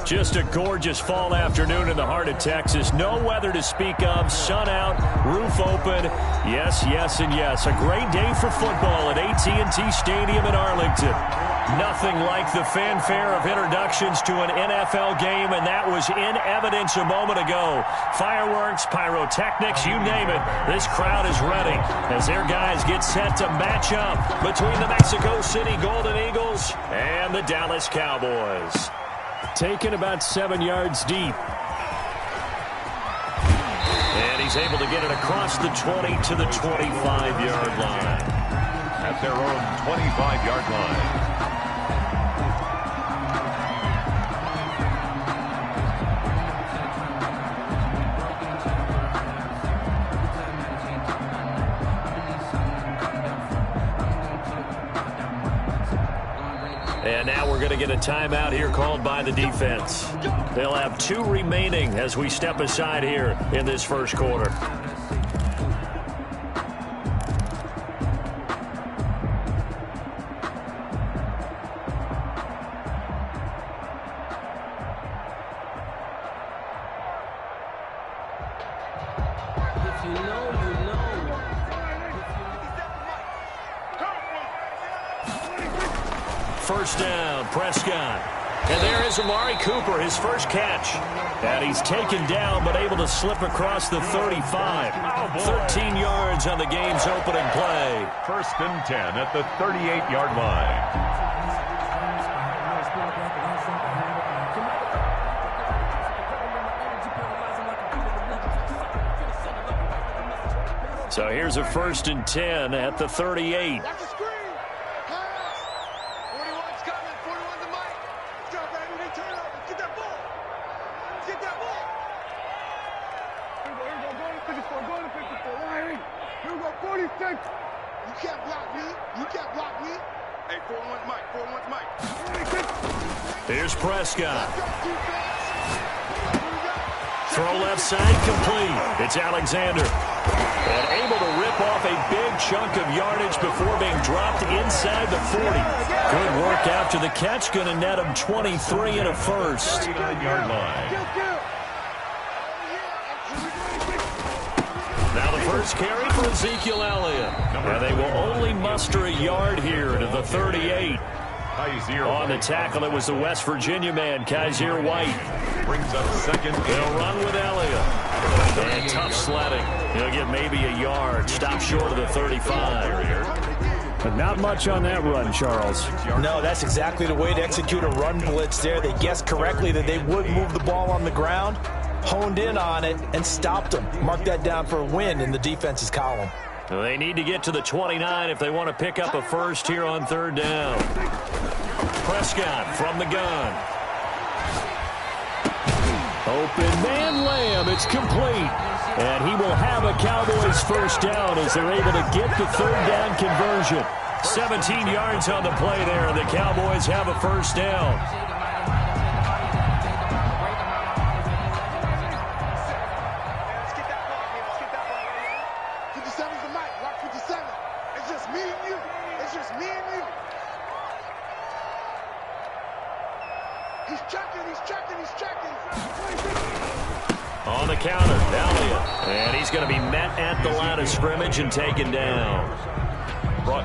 Just a gorgeous fall afternoon in the heart of Texas. No weather to speak of. Sun out, roof open. Yes, yes, and yes. A great day for football at AT&T Stadium in Arlington. Nothing like the fanfare of introductions to an NFL game, and that was in evidence a moment ago. Fireworks, pyrotechnics, you name it. This crowd is ready as their guys get set to match up between the Mexico City Golden Eagles and the Dallas Cowboys. Taken about 7 yards deep. And he's able to get it across the 20 to the 25-yard line. At their own 25-yard line. And now we're going to get a timeout here called by the defense. They'll have 2 remaining as we step aside here in this first quarter. First down, Prescott. And there is Amari Cooper, his first catch. And he's taken down but able to slip across the 35. 13 yards on the game's opening play. First and 10 at the 38-yard line. So here's a first and 10 at the 38. Here's Prescott. Throw left side complete. It's Alexander. And able to rip off a big chunk of yardage before being dropped inside the 40. Good work after the catch. Going to net him 23 and a first. 39-yard line. Now the first carry for Ezekiel Elliott. And they will only muster a yard here to the 38. On the tackle, it was the West Virginia man, Kaiser White. Brings up second. They'll run with Elliott. And tough sledding. He'll get maybe a yard. Stop short of the 35. But not much on that run, Charles. No, that's exactly the way to execute a run blitz there. They guessed correctly that they would move the ball on the ground, honed in on it, and stopped them. Mark that down for a win in the defense's column. They need to get to the 29 if they want to pick up a first here on third down. Prescott from the gun. Open man Lamb. It's complete. And he will have a Cowboys first down as they're able to get the third down conversion. 17 yards on the play there, and the Cowboys have a first down. On the counter, Elliott. And he's going to be met at the line of scrimmage and taken down.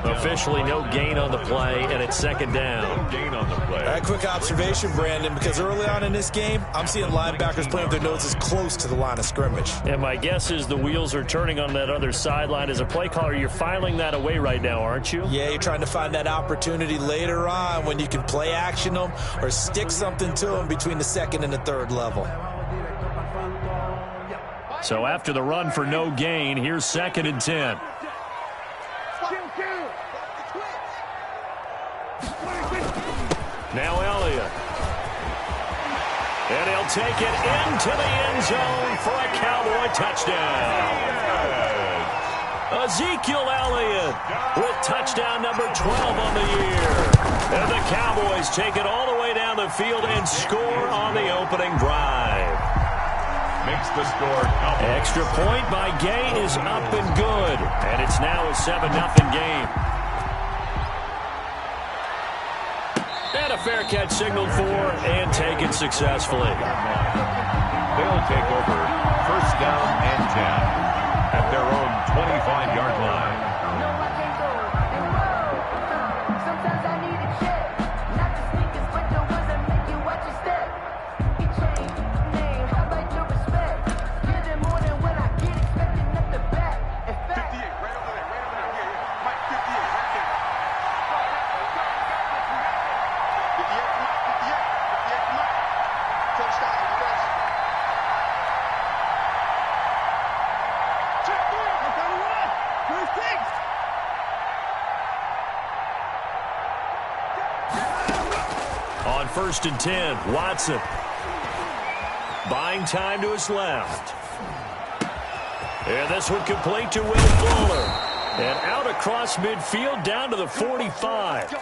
Officially no gain on the play, and it's second down. Gain on the play. A quick observation, Brandon, because early on in this game, I'm seeing linebackers playing with their noses close to the line of scrimmage. And my guess is the wheels are turning on that other sideline. As a play caller, you're filing that away right now, aren't you? Yeah, you're trying to find that opportunity later on when you can play action them or stick something to them between the second and the third level. So after the run for no gain, here's second and 10. Now Elliott. And he'll take it into the end zone for a Cowboy touchdown. Ezekiel Elliott with touchdown number 12 on the year. And the Cowboys take it all the way down the field and score on the opening drive. Makes the score. Extra point by Gay is up and good. And it's now a 7-0 game. And a a fair catch signaled for and taken successfully. They'll take over first down and 10 at their own 25-yard line. On first and 10, Watson. Buying time to his left. And this one complete to Will Fuller. And out across midfield down to the 45.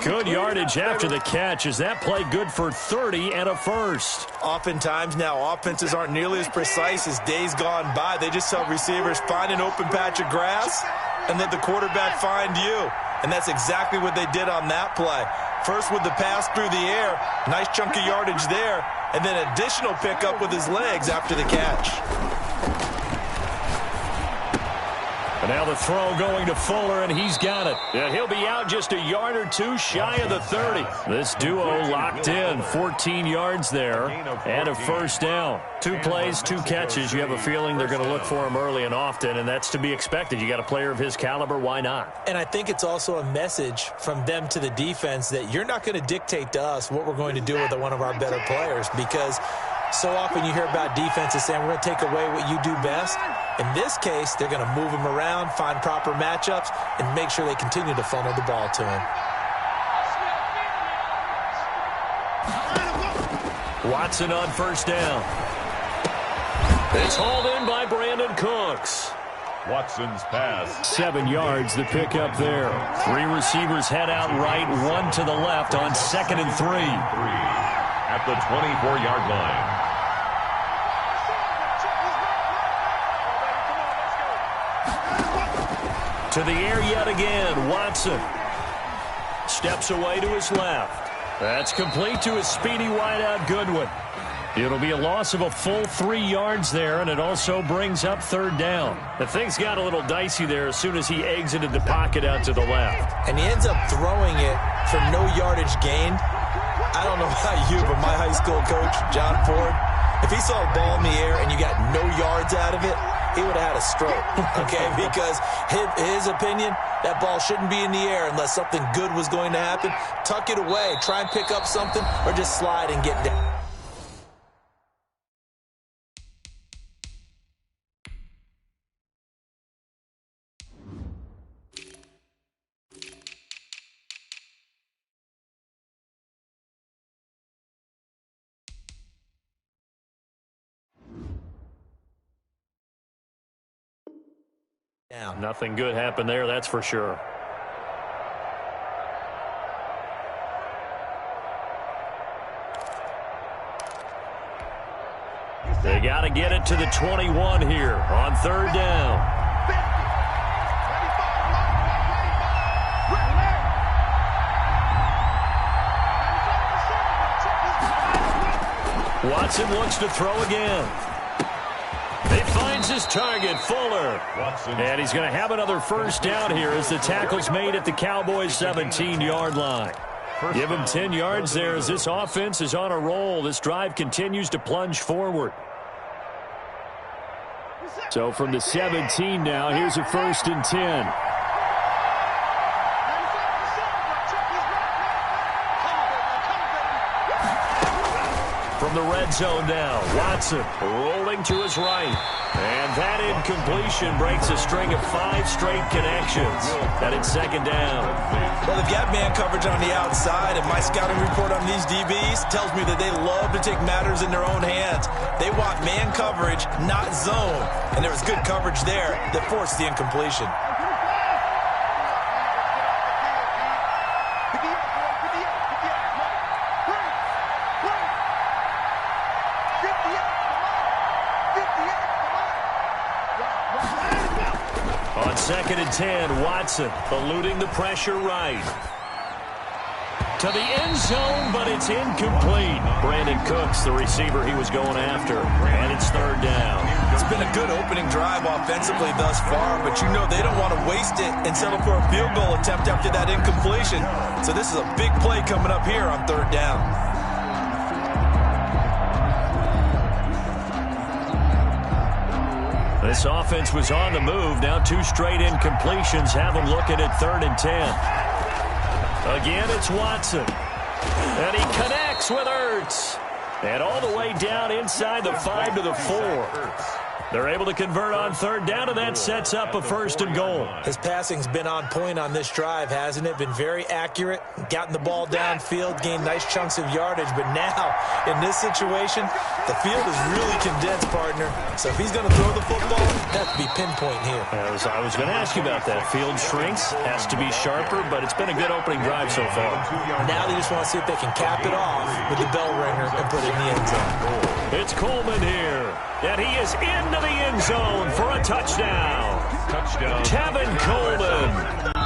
Good yardage after the catch. Is that play good for 30 and a first? Oftentimes now, offenses aren't nearly as precise as days gone by. They just tell receivers, find an open patch of grass and let the quarterback find you. And that's exactly what they did on that play. First with the pass through the air, nice chunk of yardage there, and then additional pickup with his legs after the catch. And now the throw going to Fuller, and he's got it. And he'll be out just a yard or two shy of the 30. This duo locked in, 14 yards there, and a first down. 2 plays, 2 catches. You have a feeling they're going to look for him early and often, and that's to be expected. You got a player of his caliber, why not? And I think it's also a message from them to the defense that you're not going to dictate to us what we're going to do with one of our better players, because so often you hear about defenses saying, we're going to take away what you do best. In this case, they're going to move him around, find proper matchups, and make sure they continue to funnel the ball to him. Watson on first down. It's hauled in by Brandon Cooks. Watson's pass. 7 yards, the pickup there. 3 receivers head out right, 1 to the left on 2nd and 3. At the 24-yard line. To the air yet again, Watson. Steps away to his left. That's complete to his speedy wideout Goodwin. It'll be a loss of a full 3 yards there, and it also brings up 3rd down. The things got a little dicey there as soon as he exited the pocket out to the left. And he ends up throwing it for no yardage gained. I don't know about you, but my high school coach, John Ford, if he saw a ball in the air and you got no yards out of it, he would have had a stroke, okay? Because his opinion, that ball shouldn't be in the air unless something good was going to happen. Tuck it away, try and pick up something, or just slide and get down. Nothing good happened there, that's for sure. They got to get it to the 21 here on 3rd down. Watson looks to throw again. He finds his target, Fuller. And he's going to have another first down here as the tackle's made at the Cowboys' 17-yard line. Give him 10 yards there as this offense is on a roll. This drive continues to plunge forward. So from the 17 now, here's a 1st and 10. From the red zone now, Watson rolling to his right. And that incompletion breaks a string of 5 straight connections. And it's 2nd down. Well, they've got man coverage on the outside, and my scouting report on these DBs tells me that they love to take matters in their own hands. They want man coverage, not zone. And there was good coverage there that forced the incompletion. On 2nd and 10, Watson eluding the pressure right. to the end zone, but it's incomplete. Brandon Cooks, the receiver he was going after, and it's third down. It's been a good opening drive offensively thus far, but you know they don't want to waste it and settle for a field goal attempt after that incompletion. So this is a big play coming up here on third down. This offense was on the move. Now 2 straight incompletions have them looking at 3rd and 10. Again, it's Watson. And he connects with Ertz. And all the way down inside the 5 to the 4. They're able to convert on third down, and that sets up a 1st and goal. His passing's been on point on this drive, hasn't it? Been very accurate, gotten the ball downfield, gained nice chunks of yardage. But now, in this situation, the field is really condensed, partner. So if he's going to throw the football, that has to be pinpoint here. I was going to ask you about that. Field shrinks, has to be sharper, but it's been a good opening drive so far. Now they just want to see if they can cap it off with the bell ringer and put it in the end zone. It's Coleman here, and he is into the end zone for a touchdown. Tevin Coleman,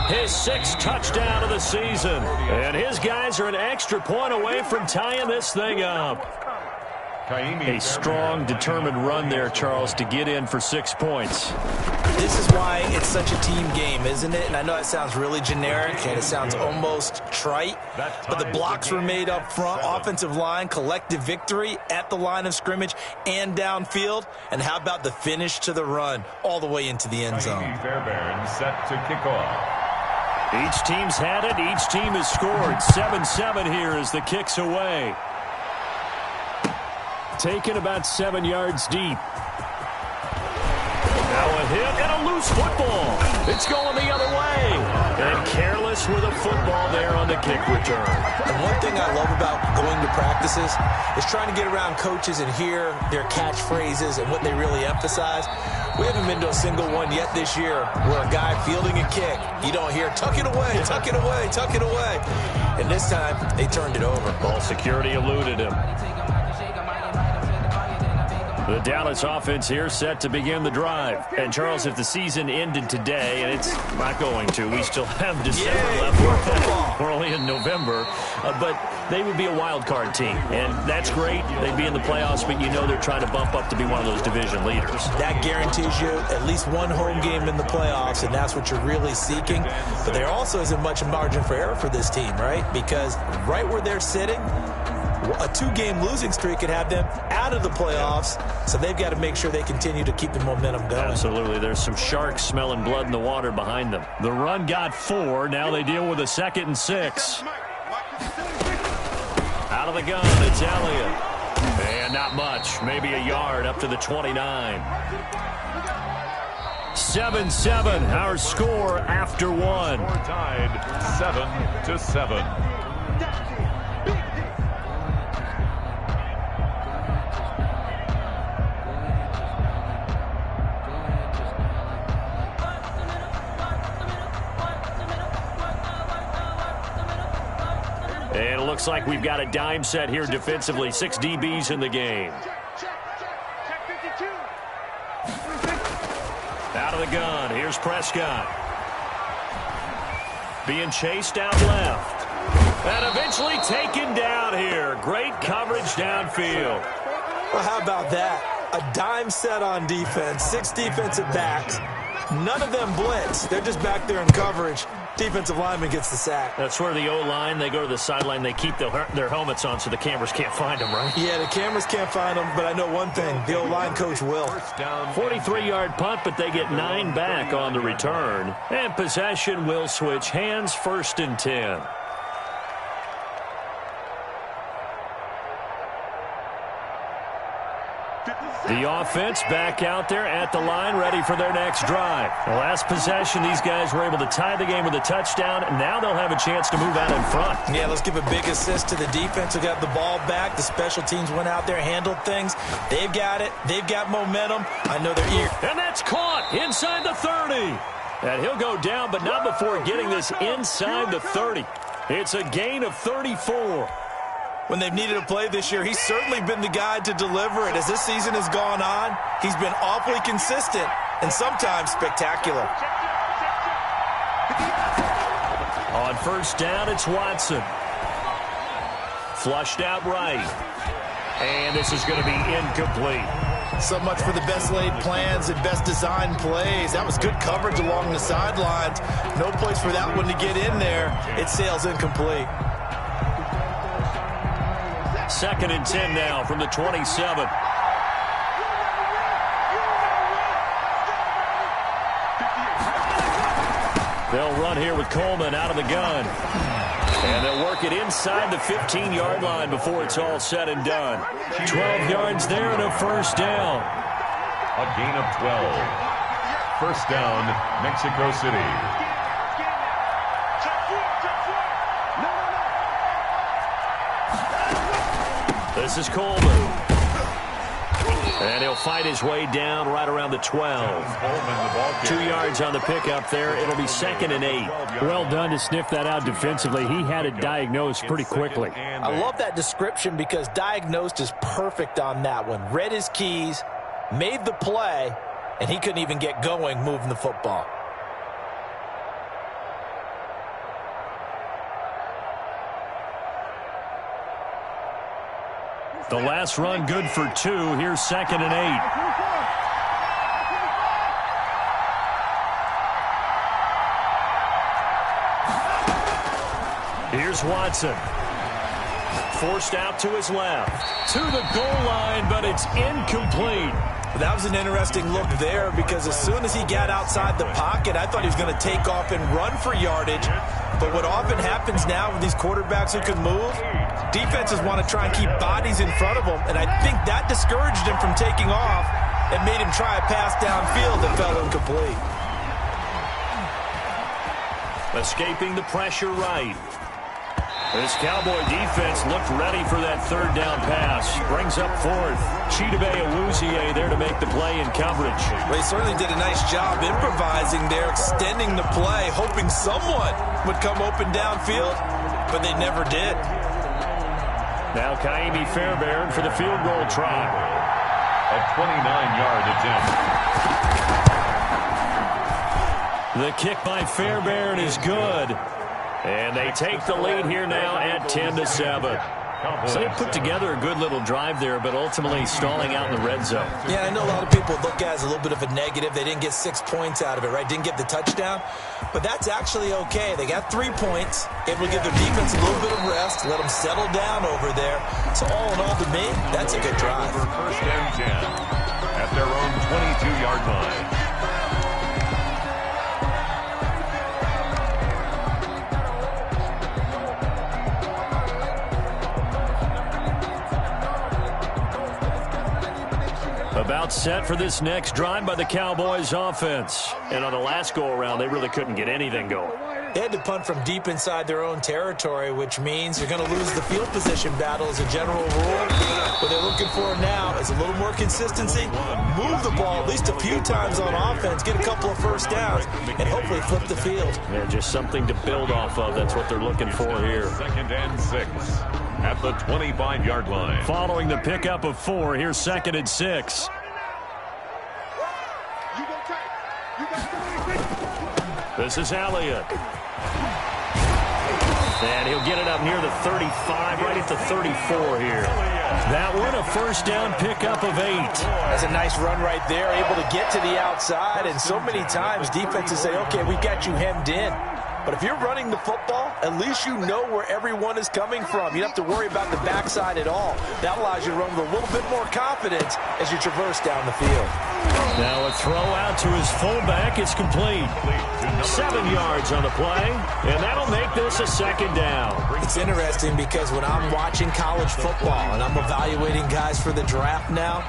his 6th touchdown of the season. And his guys are an extra point away from tying this thing up. A strong, determined run there, Charles, to get in for 6 points. This is why it's such a team game, isn't it? And I know it sounds really generic and it sounds almost trite, but the blocks were made up front, offensive line, collective victory at the line of scrimmage and downfield. And how about the finish to the run all the way into the end zone? Fairbairn set to kick off. Each team's had it. Each team has scored. 7-7 here as the kick's away. Taken about 7 yards deep. Now a hit and a loose football. It's going the other way. And careless with a football there on the kick return. And one thing I love about going to practices is trying to get around coaches and hear their catchphrases and what they really emphasize. We haven't been to a single one yet this year where a guy fielding a kick, you don't hear, tuck it away, tuck it away, tuck it away. And this time, they turned it over. Ball security eluded him. The Dallas offense here set to begin the drive. And, Charles, if the season ended today, and it's not going to, we still have December left. We're only in November. But they would be a wild card team. And that's great. They'd be in the playoffs, but you know they're trying to bump up to be one of those division leaders. That guarantees you at least one home game in the playoffs, and that's what you're really seeking. But there also isn't much margin for error for this team, right? Because right where they're sitting, a 2-game losing streak could have them out of the playoffs, so they've got to make sure they continue to keep the momentum going. Absolutely. There's some sharks smelling blood in the water behind them. The run got 4. Now they deal with a 2nd and 6. Out of the gun, it's Elliott. And not much. Maybe a yard up to the 29. 7-7, our score after 1. We're tied 7-7. And it looks like we've got a dime set here defensively. 6 DBs in the game. Out of the gun. Here's Prescott. Being chased out left. And eventually taken down here. Great coverage downfield. Well, how about that? A dime set on defense. 6 defensive backs. None of them blitz. They're just back there in coverage. Defensive lineman gets the sack. That's where the O-line, they go to the sideline, they keep their helmets on so the cameras can't find them, right? Yeah, the cameras can't find them, but I know one thing. The O-line coach will. 43-yard punt, but they get 9 back on the return. And possession will switch hands, 1st and 10. The offense back out there at the line, ready for their next drive. The last possession, these guys were able to tie the game with a touchdown. Now they'll have a chance to move out in front. Yeah, let's give a big assist to the defense who got the ball back. The special teams went out there, handled things. They've got it. They've got momentum. I know they're eager. And that's caught inside the 30. And he'll go down, but not before getting this inside the 30. It's a gain of 34. When they've needed a play this year, he's certainly been the guy to deliver it. As this season has gone on, he's been awfully consistent and sometimes spectacular. On 1st down, it's Watson. Flushed out right. And this is going to be incomplete. So much for the best laid plans and best designed plays. That was good coverage along the sidelines. No place for that one to get in there. It sails incomplete. 2nd and 10 now from the 27. They'll run here with Coleman out of the gun. And they'll work it inside the 15-yard line before it's all said and done. 12 yards there and a first down. A gain of 12. First down, Mexico City. This is Coleman. And he'll fight his way down right around the 12. 2 yards on the pickup there. It'll be 2nd and 8. Well done to sniff that out defensively. He had it diagnosed pretty quickly. I love that description because diagnosed is perfect on that one. Read his keys, made the play, and he couldn't even get going moving the football. The last run good for 2. Here's 2nd and 8. Here's Watson. Forced out to his left. To the goal line, but it's incomplete. That was an interesting look there because as soon as he got outside the pocket, I thought he was going to take off and run for yardage. But what often happens now with these quarterbacks who can move, defenses want to try and keep bodies in front of them, and I think that discouraged him from taking off and made him try a pass downfield that fell incomplete. Escaping the pressure right. This Cowboy defense looked ready for that 3rd down pass. Brings up 4th. Chidobe Awuzie there to make the play in coverage. Well, he certainly did a nice job improvising there, extending the play, hoping someone would come open downfield, but they never did. Now Kaimi Fairbairn for the field goal try. A 29-yard attempt. The kick by Fairbairn is good. And they take the lead here now at 10-7. So they put together a good little drive there, but ultimately stalling out in the red zone. Yeah, I know a lot of people look at it as a little bit of a negative. They didn't get 6 points out of it, right? Didn't get the touchdown. But that's actually okay. They got 3 points, able to give their defense a little bit of rest, let them settle down over there. So all in all, to me, that's a good drive. First and 10 at their own 22-yard line. About set for this next drive by the Cowboys offense. And on the last go-around, they really couldn't get anything going. They had to punt from deep inside their own territory, which means you're going to lose the field position battle as a general rule. What they're looking for now is a little more consistency, move the ball at least a few times on offense, get a couple of first downs, and hopefully flip the field. Yeah, just something to build off of. That's what they're looking for here. 2nd and 6 at the 25-yard line. Following the pickup of 4, here's 2nd and 6. This is Elliott. And he'll get it up near the 35, right at the 34 here. That one, a first down pickup of 8. That's a nice run right there, able to get to the outside. And so many times defenses say, okay, we got you hemmed in. But if you're running the football, at least you know where everyone is coming from. You don't have to worry about the backside at all. That allows you to run with a little bit more confidence as you traverse down the field. Now a throw out to his fullback. It's complete. 7 yards on the play, and that'll make this a 2nd down. It's interesting because when I'm watching college football and I'm evaluating guys for the draft now,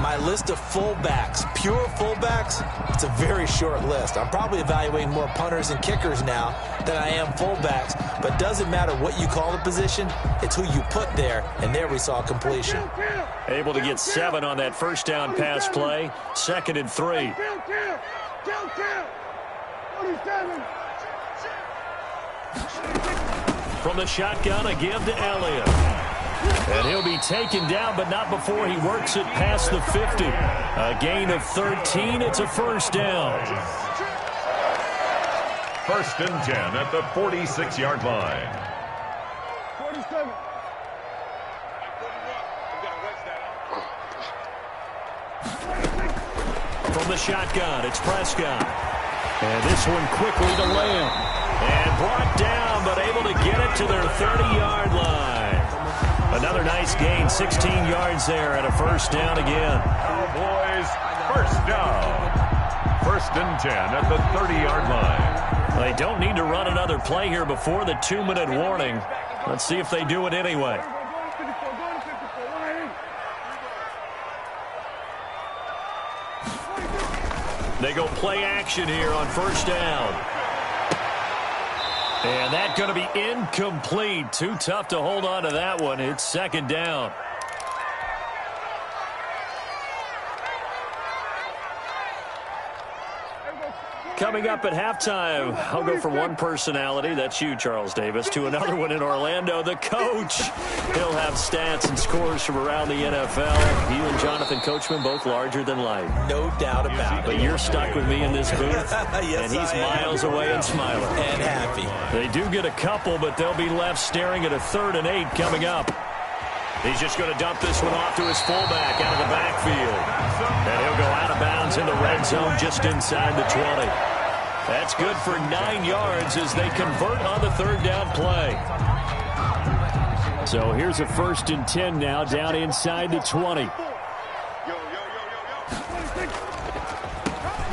my list of fullbacks, pure fullbacks, it's a very short list. I'm probably evaluating more punters and kickers now than I am fullbacks, but doesn't matter what you call the position, it's who you put there, and there we saw completion. Able to get 7 on that first down pass play, 2nd and 3. From the shotgun, a give to Elliott. And he'll be taken down, but not before he works it past the 50. A gain of 13. It's a first down. 1st and 10 at the 46-yard line. From the shotgun, it's Prescott. And this one quickly to Lamb. And brought down, but able to get it to their 30-yard line. Another nice gain, 16 yards there and a first down again. Cowboys, first down. 1st and 10 at the 30-yard line. They don't need to run another play here before the 2-minute warning. Let's see if they do it anyway. They go play action here on first down. And that's going to be incomplete. Too tough to hold on to that one. It's 2nd down. Coming up at halftime, I'll go from one personality, that's you, Charles Davis, to another one in Orlando, the coach. He'll have stats and scores from around the NFL. He and Jonathan Coachman both larger than life. No doubt about it. But you're stuck with me in this booth, yes, and he's miles away and smiling. And happy. They do get a couple, but they'll be left staring at a 3rd and 8 coming up. He's just going to dump this one off to his fullback out of the backfield. And he'll go out of bounds in the red zone just inside the 20. That's good for 9 yards as they convert on the 3rd down play. So here's a 1st and 10 now down inside the 20.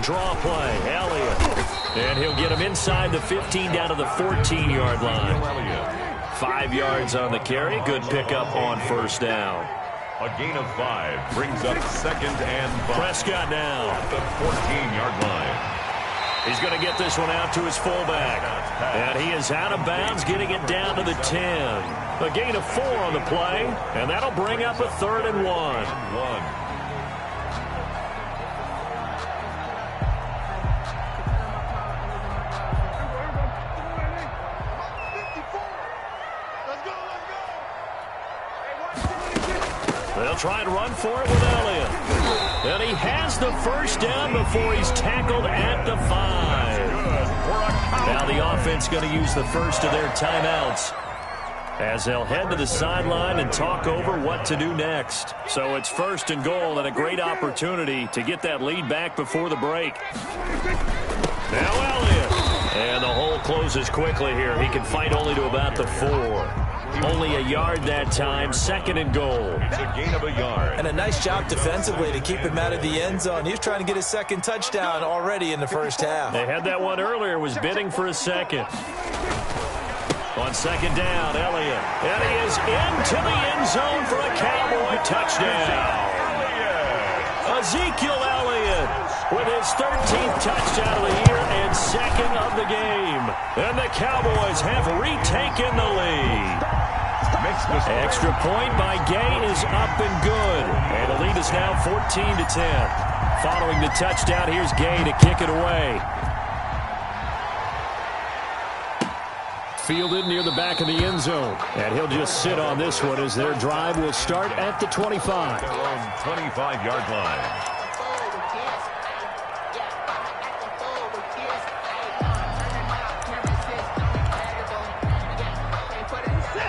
Draw play, Elliott. And he'll get him inside the 15 down to the 14-yard line. 5 yards on the carry. Good pickup on first down. A gain of 5 brings up 2nd and 5. Prescott now at the 14-yard line. He's going to get this one out to his fullback. And he is out of bounds, getting it down to the 10. A gain of 4 on the play, and that'll bring up a 3rd and 1. They'll try and run for it with Elliott. And he has the first down before he's tackled at the 5. Now the offense going to use the first of their timeouts as they'll head to the sideline and talk over what to do next. So it's 1st and goal and a great opportunity to get that lead back before the break. Now Elliott. And the hole closes quickly here. He can fight only to about the 4. Only a yard that time, 2nd and goal. It's a gain of a yard. And a nice job defensively to keep him out of the end zone. He was trying to get his 2nd touchdown already in the first half. They had that one earlier, was bidding for a 2nd. On 2nd down, Elliott. And he is into the end zone for a Cowboy touchdown. Ezekiel Elliott with his 13th touchdown of the year and 2nd of the game. And the Cowboys have retaken the lead. Extra point by Gay is up and good. And the lead is now 14-10. Following the touchdown, here's Gay to kick it away. Fielded near the back of the end zone. And he'll just sit on this one as their drive will start at the 25. Their own 25-yard line.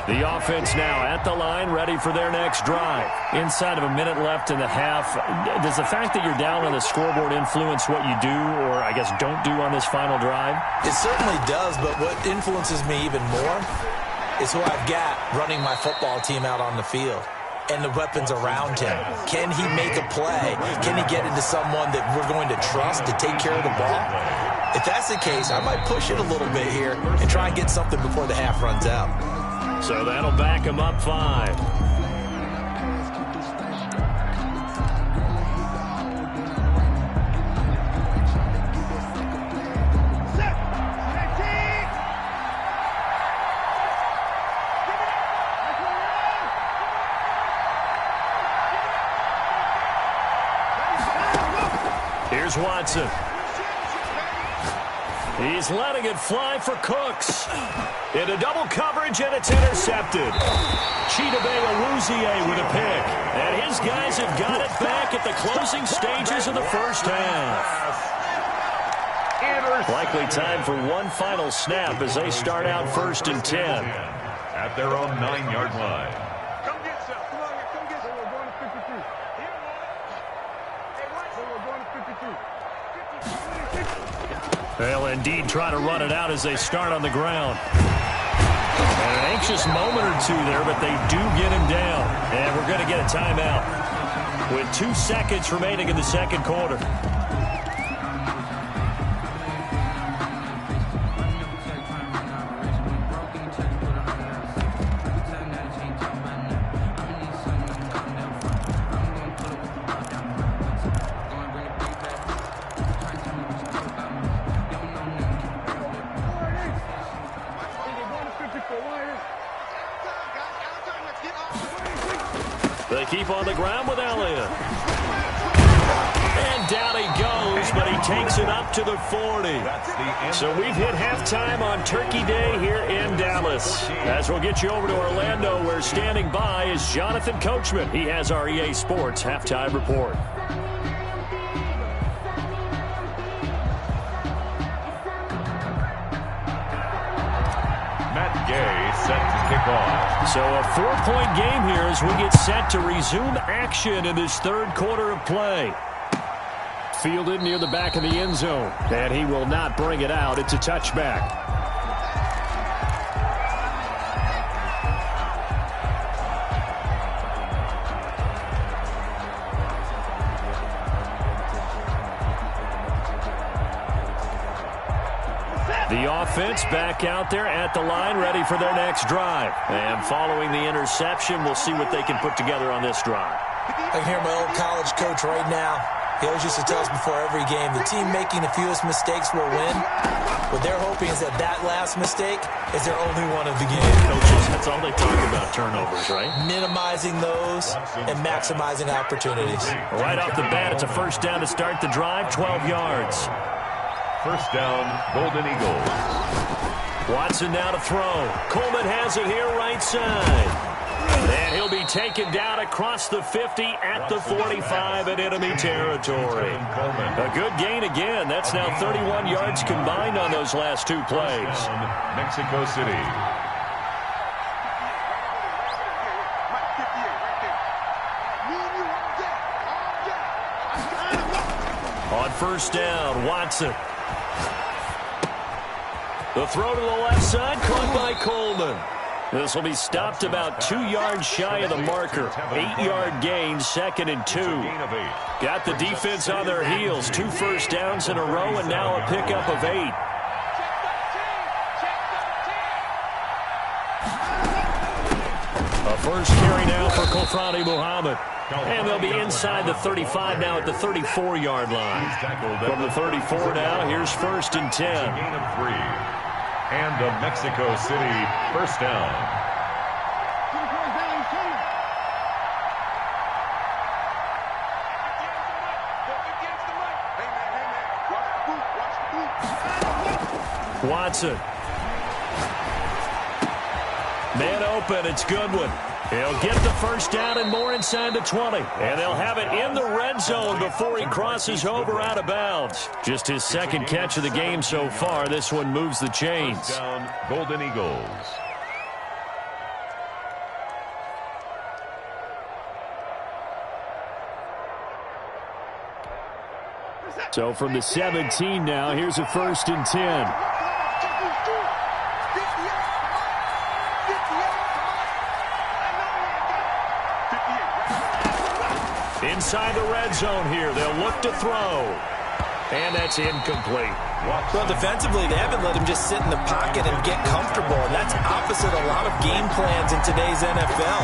The offense now at the line, ready for their next drive. Inside of a minute left in the half, does the fact that you're down on the scoreboard influence what you do, or I guess don't do on this final drive? It certainly does, but what influences me even more is who I've got running my football team out on the field and the weapons around him. Can he make a play? Can he get into someone that we're going to trust to take care of the ball? If that's the case, I might push it a little bit here and try and get something before the half runs out. So that'll back him up 5. Here's Watson. He's letting it fly for Cooks. Into double coverage, and it's intercepted. Chidobe Awuzie with a pick. And his guys have got it back at the closing stages of the first half. Likely time for one final snap as they start out 1st and 10. At their own 9-yard line. Come get some. Come on, come get some. We're going to 52. Hey, we're going to 52. They'll indeed try to run it out as they start on the ground. And an anxious moment or two there, but they do get him down. And we're going to get a timeout with 2 seconds remaining in the second quarter. They keep on the ground with Elliott. And down he goes, but he takes it up to the 40. So we've hit halftime on Turkey Day here in Dallas. As we'll get you over to Orlando, where standing by is Jonathan Coachman. He has our EA Sports halftime report. Set to kick off. So a 4-point game here as we get set to resume action in this third quarter of play. Fielded near the back of the end zone, and he will not bring it out. It's a touchback. The offense back out there at the line, ready for their next drive. And following the interception, we'll see what they can put together on this drive. I can hear my old college coach right now. He always used to tell us before every game, the team making the fewest mistakes will win. What they're hoping is that that last mistake is their only one of the game. Coaches, that's all they talk about, turnovers, right? Minimizing those and maximizing opportunities. Right off the bat, it's a first down to start the drive, 12 yards. First down, Golden Eagles. Watson now to throw. Coleman has it here right side. And he'll be taken down across the 50 at the 45 in enemy territory. A good gain again. That's now 31 yards combined on those last 2 plays. Mexico City. On first down, Watson. The throw to the left side, caught by Coleman. This will be stopped about 2 yards shy of the marker. 8-yard gain, 2nd and 2. Got the defense on their heels. 2 first downs in a row, and now a pickup of 8. A first carry now for Kofrani Muhammad. And they'll be inside the 35 now at the 34-yard line. From the 34 now, here's 1st and 10. Gain of 3. And a Mexico City first down. Watson. Man open, it's Goodwin. He'll get the first down and more inside the 20. And they'll have it in the red zone before he crosses over out of bounds. Just his 2nd catch of the game so far. This one moves the chains. First down, Golden Eagles. So from the 17 now, here's a 1st and 10. Inside the red zone here. They'll look to throw. And that's incomplete. Well, defensively, they haven't let him just sit in the pocket and get comfortable. And that's opposite a lot of game plans in today's NFL.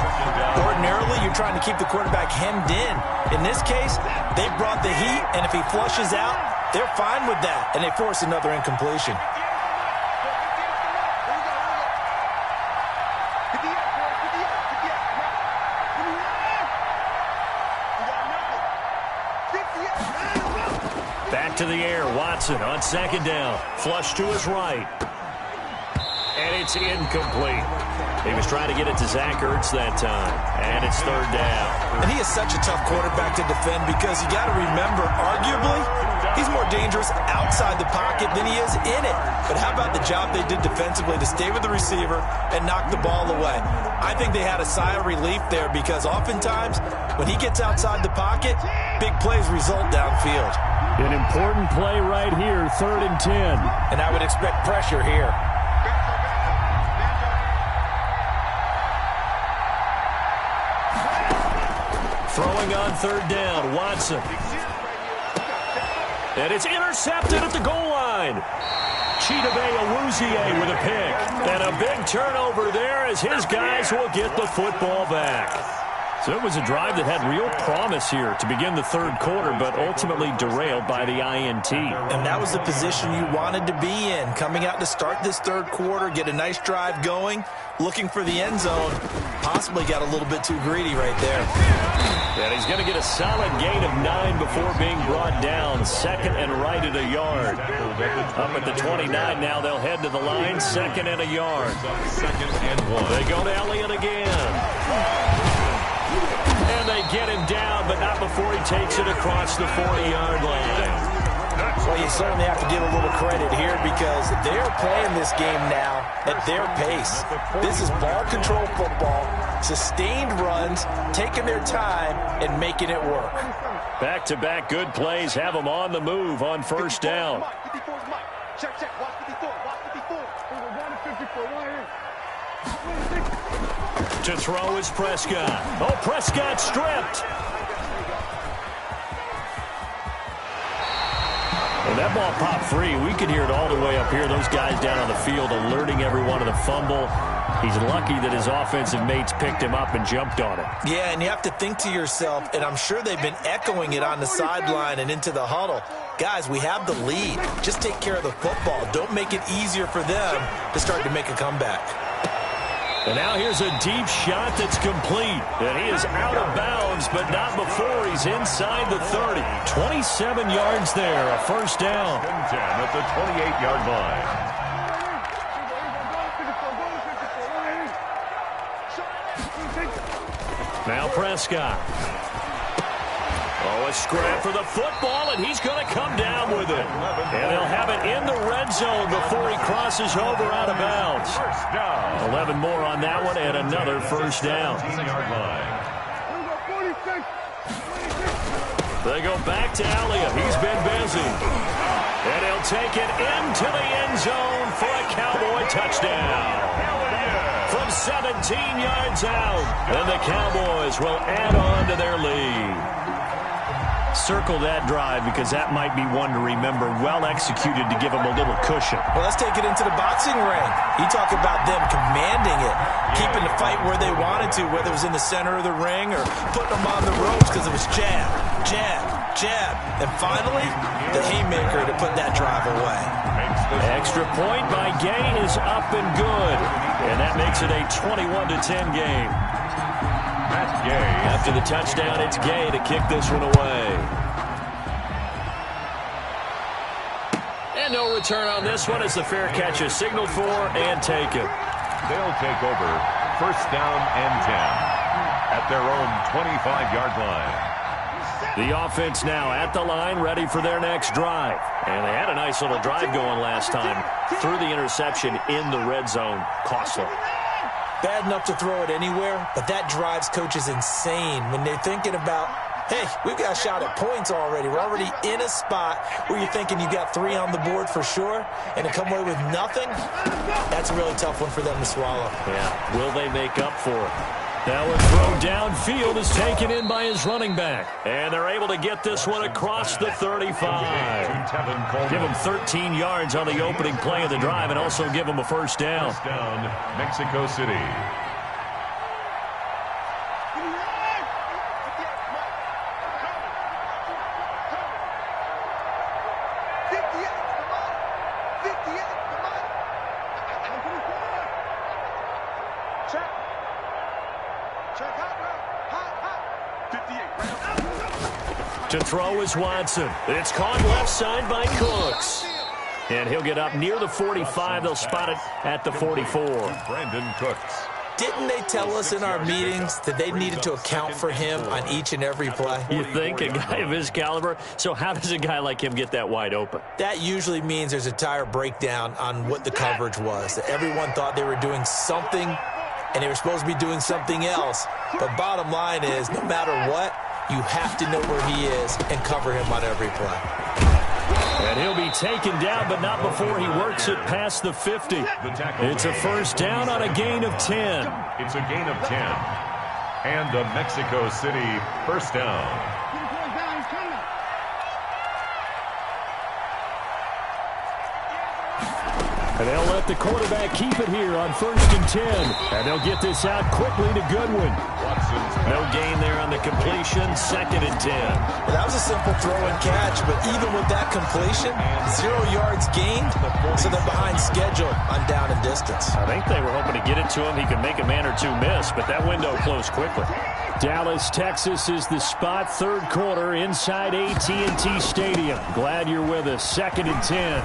Ordinarily, you're trying to keep the quarterback hemmed in. In this case, they brought the heat, and if he flushes out, they're fine with that. And they force another incompletion. Back to the air, Watson on 2nd down. Flush to his right. And it's incomplete. He was trying to get it to Zach Ertz that time, and it's third down. And he is such a tough quarterback to defend because you got to remember, arguably, he's more dangerous outside the pocket than he is in it. But how about the job they did defensively to stay with the receiver and knock the ball away? I think they had a sigh of relief there because oftentimes when he gets outside the pocket, big plays result downfield. An important play right here, 3rd and 10. And I would expect pressure here. Throwing on 3rd down, Watson. And it's intercepted at the goal line. Chidobe Awuzie with a pick. And a big turnover there as his guys will get the football back. So it was a drive that had real promise here to begin the third quarter, but ultimately derailed by the INT. And that was the position you wanted to be in. Coming out to start this third quarter, get a nice drive going, looking for the end zone. Possibly got a little bit too greedy right there. And he's going to get a solid gain of 9 before being brought down. 2nd and right at a yard. Up at the 29 now, they'll head to the line. 2nd and a yard. 2nd and 1. They go to Elliott again. And they get him down, but not before he takes it across the 40-yard line. Well, you certainly have to give a little credit here because they're playing this game now at their pace. This is ball control football, sustained runs, taking their time and making it work. Back-to-back good plays have them on the move on 1st down. To throw is Prescott. Oh, Prescott stripped. Well, that ball popped free. We could hear it all the way up here. Those guys down on the field alerting everyone of the fumble. He's lucky that his offensive mates picked him up and jumped on it. Yeah, and you have to think to yourself, and I'm sure they've been echoing it on the sideline and into the huddle. Guys, we have the lead. Just take care of the football. Don't make it easier for them to start to make a comeback. And now here's a deep shot that's complete. And he is out of bounds, but not before he's inside the 30. 27 yards there, a 1st down. 10 at the 28-yard line. Now Prescott. Oh, a scrap for the football, and he's going to come down with it. And they'll have it in the red zone before he crosses over out of bounds. 11 more on that one, and another 1st down. They go back to Elliott. He's been busy. And he'll take it into the end zone for a Cowboy touchdown. From 17 yards out, and the Cowboys will add on to their lead. Circle that drive because that might be one to remember. Well executed to give them a little cushion. Well, let's take it into the boxing ring. You talk about them commanding it, keeping the fight where they wanted to, whether it was in the center of the ring or putting them on the ropes because it was jab, jab, jab. And finally, the haymaker to put that drive away. Extra point by Gay is up and good. And that makes it a 21-10 game. After the touchdown, it's Gay to kick this one away. And no return on this one as the fair catch is signaled for and taken. They'll take over 1st down and 10 at their own 25-yard line. The offense now at the line, ready for their next drive. And they had a nice little drive going last time. Threw the interception in the red zone. Costly. Bad enough to throw it anywhere, but that drives coaches insane when they're thinking about, hey, we've got a shot at points already. We're already in a spot where you're thinking you got 3 on the board for sure, and to come away with nothing, that's a really tough one for them to swallow. Yeah, will they make up for it? That one thrown downfield is taken in by his running back. And they're able to get this one across the 35. Give him 13 yards on the opening play of the drive and also give him a 1st down. Mexico City. To throw is Watson. It's caught left side by Cooks. And he'll get up near the 45. They'll spot it at the 44. Brandon Cooks. Didn't they tell us in our meetings that they needed to account for him on each and every play? You think? A guy of his caliber? So how does a guy like him get that wide open? That usually means there's a tire breakdown on what the coverage was. That everyone thought they were doing something, and they were supposed to be doing something else. But bottom line is, no matter what, you have to know where he is and cover him on every play. And he'll be taken down, but not before he works it past the 50. It's a first down on a gain of 10. It's a gain of 10. And a Mexico City first down. And they'll let the quarterback keep it here on 1st and 10. And they'll get this out quickly to Goodwin. No gain there on the completion, 2nd and 10. Well, that was a simple throw and catch, but even with that completion, 0 yards gained, so they're behind schedule on down and distance. I think they were hoping to get it to him. He could make a man or two miss, but that window closed quickly. Dallas, Texas is the spot, 3rd quarter inside AT&T Stadium. Glad you're with us. 2nd and 10.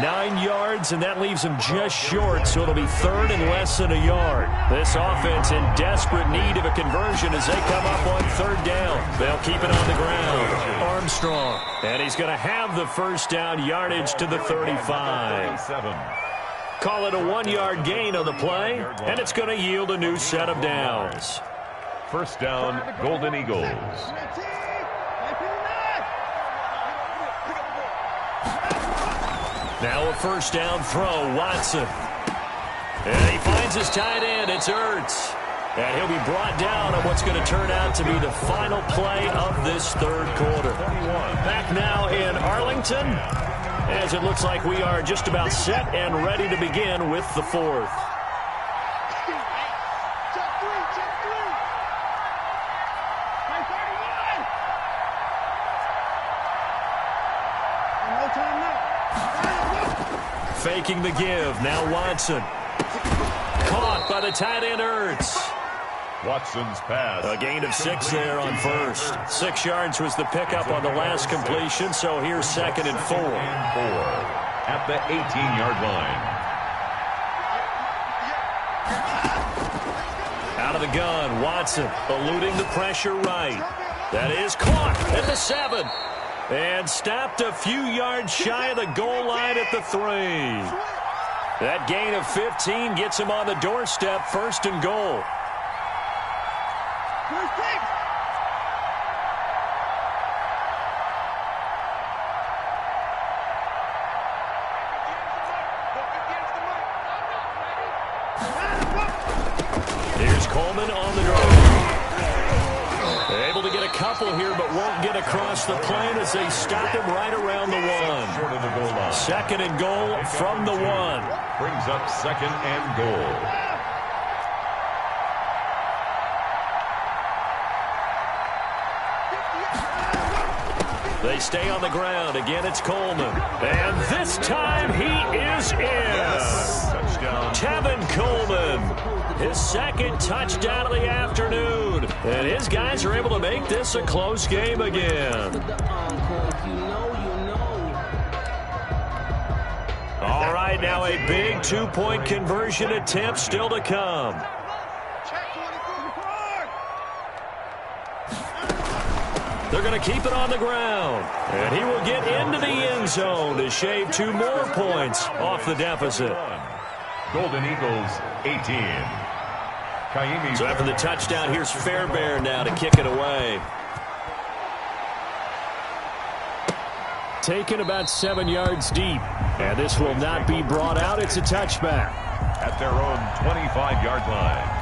9 yards, and that leaves him just short, so it'll be 3rd and less than a yard. This offense in desperate need of a conversion as they come up on 3rd down. They'll keep it on the ground. Armstrong, and he's going to have the first down, yardage to the 35. Call it a 1-yard gain on the play, and it's going to yield a new set of downs. First down, Golden Eagles. Now a first down throw, Watson. And he finds his tight end, it's Ertz. And he'll be brought down on what's going to turn out to be the final play of this 3rd quarter. Back now in Arlington, as it looks like we are just about set and ready to begin with the 4th. Faking the give. Now Watson. Caught by the tight end Ertz. Watson's pass. A gain of 6 there on 1st. 6 yards was the pickup on the last completion, so here's 2nd and 4. At the 18-yard line. Out of the gun, Watson eluding the pressure right. That is caught at the 7. And stopped a few yards shy of the goal line at the 3. That gain of 15 gets him on the doorstep, 1st and goal. Here's Coleman on the draw. Able to get a couple here, but won't get across the plane as they stop him right around the 1. Short of the goal line. 2nd and goal from the 1. Brings up 2nd and goal. They stay on the ground. Again, it's Coleman. And this time he is in. Yes. Touchdown. Tevin Coleman. His 2nd touchdown of the afternoon. And his guys are able to make this a close game again. All right, now a big 2-point conversion attempt still to come. They're going to keep it on the ground. And he will get into the end zone to shave 2 more points off the deficit. Golden Eagles, 18. So after the touchdown, here's Fairbairn now to kick it away. Taken about 7 yards deep. And this will not be brought out. It's a touchback. At their own 25-yard line.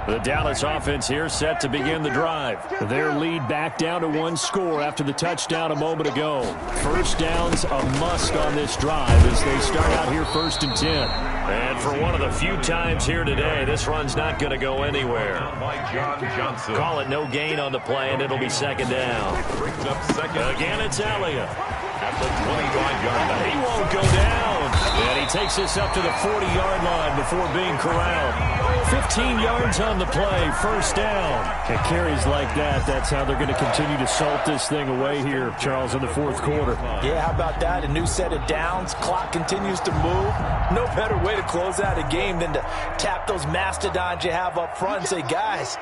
The Dallas offense here set to begin the drive. Their lead back down to 1 score after the touchdown a moment ago. First down's a must on this drive as they start out here 1st and 10. And for one of the few times here today, this run's not going to go anywhere. Call it no gain on the play, and it'll be 2nd down. Brings up 2nd. Again, it's Elliott. At the 25-yard line. He won't go down. And he takes this up to the 40-yard line before being corralled. 15 yards on the play, first down. And carries like that, that's how they're going to continue to salt this thing away here, Charles, in the fourth quarter. Yeah, how about that? A new set of downs. Clock continues to move. No better way to close out a game than to tap those mastodons you have up front and say, guys,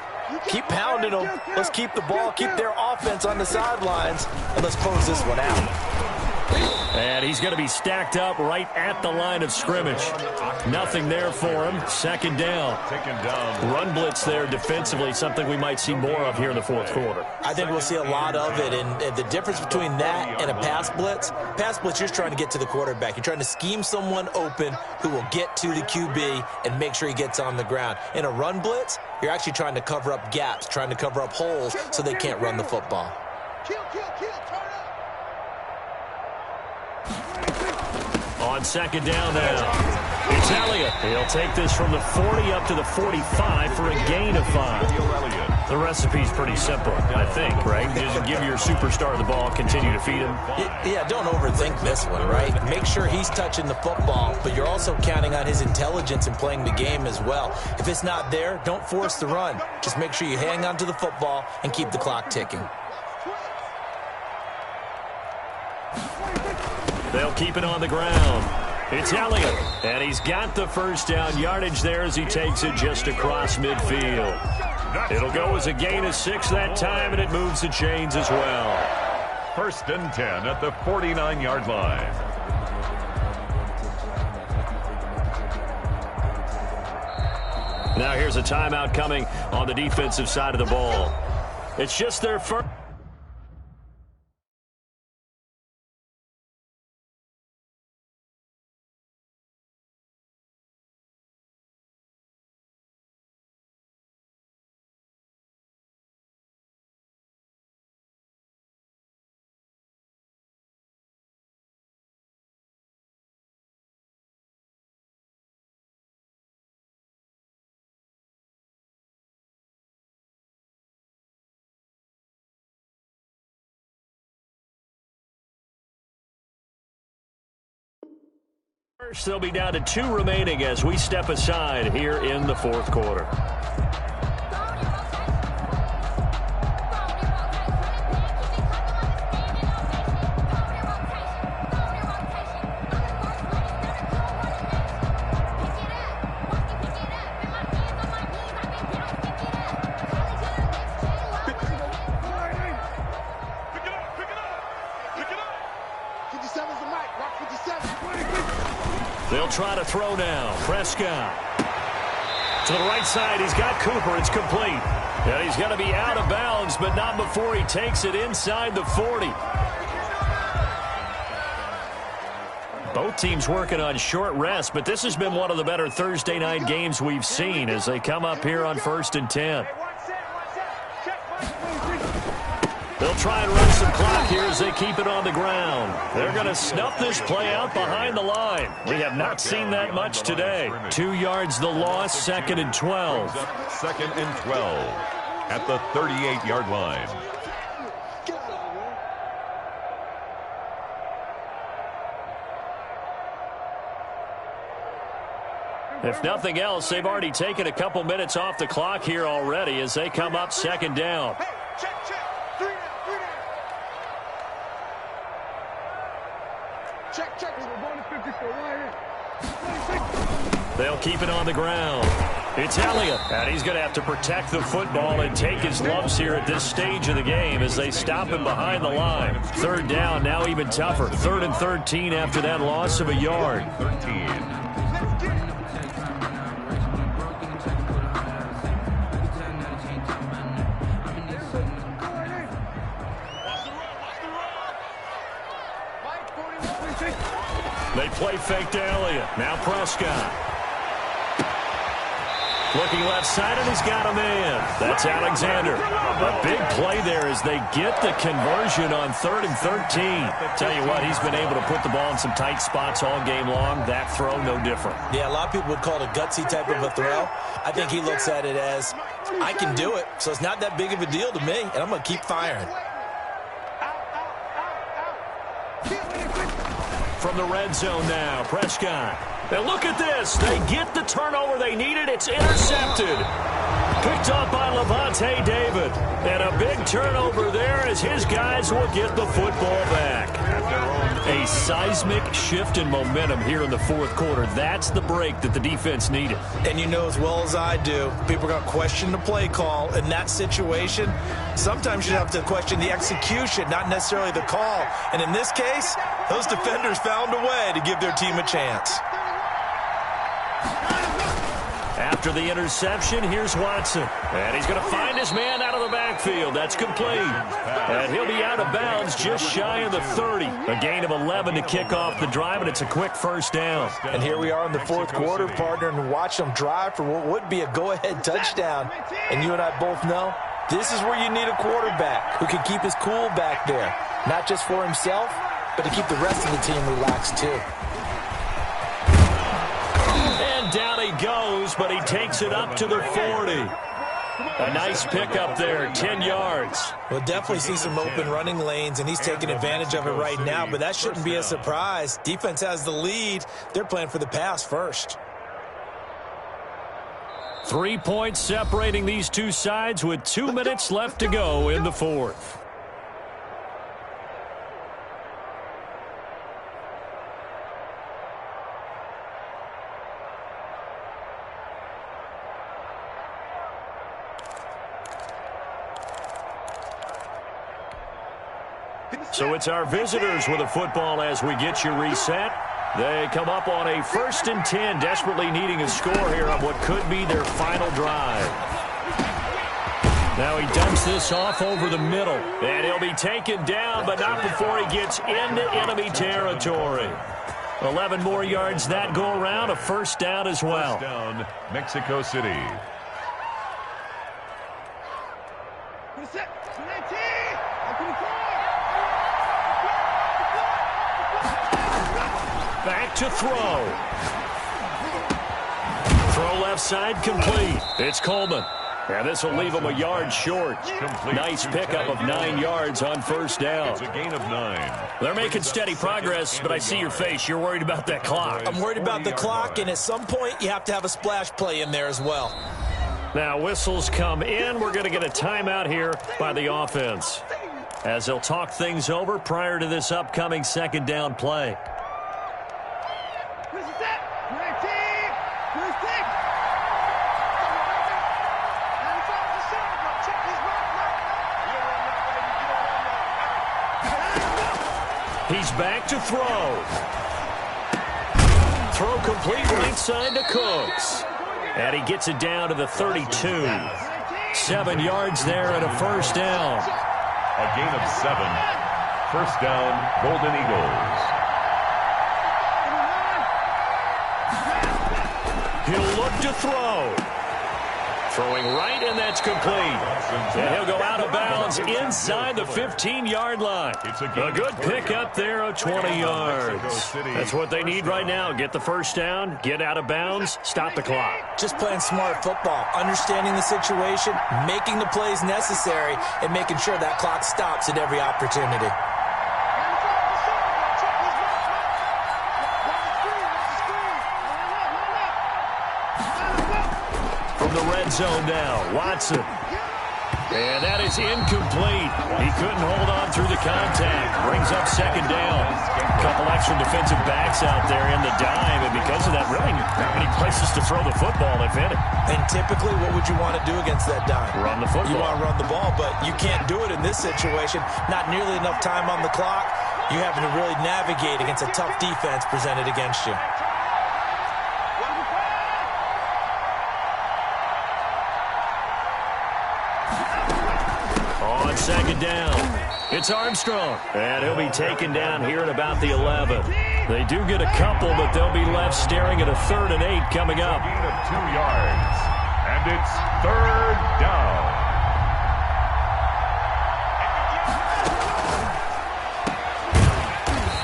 keep pounding them. Let's keep the ball, keep their offense on the sidelines, and let's close this one out. And he's going to be stacked up right at the line of scrimmage. Nothing there for him. Second down. Run blitz there defensively, something we might see more of here in the fourth quarter. I think we'll see a lot of it, and the difference between that and a pass blitz, you're just trying to get to the quarterback. You're trying to scheme someone open who will get to the QB and make sure he gets on the ground. In a run blitz, you're actually trying to cover up gaps, trying to cover up holes so they can't run the football. On second down now, it's Elliott. He'll take this from the 40 up to the 45 for a gain of 5. The recipe's pretty simple, I think, right? Just give your superstar the ball, continue to feed him. Yeah, don't overthink this one, right? Make sure he's touching the football, but you're also counting on his intelligence in playing the game as well. If it's not there, don't force the run. Just make sure you hang on to the football and keep the clock ticking. They'll keep it on the ground. It's Elliott, and he's got the first down yardage there as he takes it just across midfield. It'll go as a gain of 6 that time, and it moves the chains as well. First and 10 at the 49-yard line. Now here's a timeout coming on the defensive side of the ball. It's just their first. First, they'll be down to 2 remaining as we step aside here in the fourth quarter. They'll try to throw now. Prescott. To the right side, he's got Cooper. It's complete. And he's going to be out of bounds, but not before he takes it inside the 40. Both teams working on short rest, but this has been one of the better Thursday night games we've seen as they come up here on 1st and 10. They'll try and run some clock here as they keep it on the ground. They're going to snuff this play out behind the line. We have not seen that much today. 2 yards the loss, 2nd and 12. 2nd and 12 at the 38-yard line. If nothing else, they've already taken a couple minutes off the clock here already as they come up 2nd down. They'll keep it on the ground. It's Elliott, and he's going to have to protect the football and take his lumps here at this stage of the game as they stop him behind the line. 3rd down, now even tougher. 3rd and 13 after that loss of a yard. 13. They play fake to Elliott. Now Prescott. Looking left side, and he's got a man. That's Alexander. A big play there as they get the conversion on 3rd and 13. Tell you what, he's been able to put the ball in some tight spots all game long. That throw, no different. Yeah, a lot of people would call it a gutsy type of a throw. I think he looks at it as, I can do it, so it's not that big of a deal to me, and I'm going to keep firing. from the red zone now. Prescott. And look at this. They get the turnover they needed. It's intercepted. Picked up by Levante David. And a big turnover there as his guys will get the football back. A seismic shift in momentum here in the fourth quarter. That's the break that the defense needed. And you know as well as I do, people are going to question the play call. In that situation, sometimes you have to question the execution, not necessarily the call. And in this case, those defenders found a way to give their team a chance. After the interception, here's Watson. And he's going to find his man out of the backfield. That's complete. And he'll be out of bounds just shy of the 30. A gain of 11 to kick off the drive, and it's a quick first down. And here we are in the fourth quarter, partner, and watch them drive for what would be a go-ahead touchdown. And you and I both know this is where you need a quarterback who can keep his cool back there. Not just for himself, but to keep the rest of the team relaxed too. And down he goes, but he takes it up to the 40. A nice pickup there, 10 yards. We'll definitely see some open running lanes, and he's taking advantage of it right now, but that shouldn't be a surprise. Defense has the lead. They're playing for the pass first. 3 points separating these two sides with 2 minutes left to go in the fourth. So it's our visitors with a football as we get you reset. They come up on a 1st and 10, desperately needing a score here on what could be their final drive. Now he dumps this off over the middle, and he'll be taken down, but not before he gets into enemy territory. 11 more yards that go around, a first down as well. First down, Mexico City. Back to throw. Throw left side complete. It's Coleman. And this will leave him a yard short. Nice pickup of 9 yards on first down. It's a gain of 9. They're making steady progress, but I see your face. You're worried about that clock. I'm worried about the clock, and at some point you have to have a splash play in there as well. Now whistles come in. We're going to get a timeout here by the offense, as they'll talk things over prior to this upcoming second down play. He's back to throw. Throw complete right side to Cooks. And he gets it down to the 32. 7 yards there and a first down. A gain of 7. First down, Golden Eagles. He'll look to throw. Throwing right, and that's complete. And he'll go out of bounds inside the 15-yard line. A good pickup there of 20 yards. That's what they need right now. Get the first down, get out of bounds, stop the clock. Just playing smart football, understanding the situation, making the plays necessary, and making sure that clock stops at every opportunity. The red zone now, Watson. And that is incomplete. He couldn't hold on through the contact. Brings up second down. A couple extra defensive backs out there in the dime, and because of that, really not many places to throw the football, if any. And typically, what would you want to do against that dime? Run the football. You want to run the ball, but you can't do it in this situation. Not nearly enough time on the clock. You're having to really navigate against a tough defense presented against you. On second down, it's Armstrong. And he'll be taken down here at about the 11. They do get a couple, but they'll be left staring at a 3rd and 8 coming up. A gain of 2 yards. And it's 3rd down.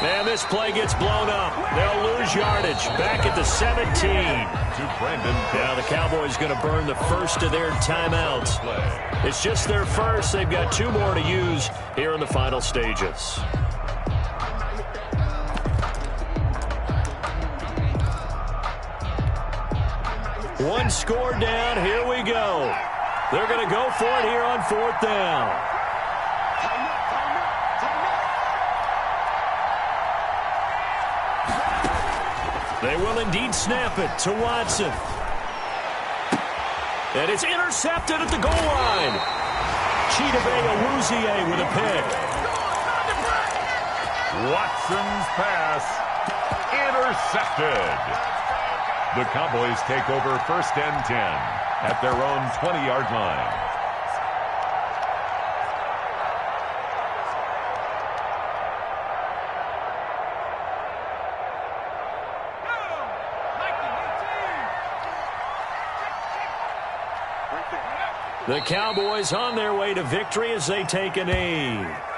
And this play gets blown up. They'll lose yardage. Back at the 17. Now the Cowboys going to burn the first of their timeouts. It's just their first. They've got 2 more to use here in the final stages. One score down. Here we go. They're going to go for it here on 4th down. They will indeed snap it to Watson. And it's intercepted at the goal line. Chidobe with a pick. Watson's pass intercepted. The Cowboys take over 1st and 10 at their own 20-yard line. The Cowboys on their way to victory as they take a knee.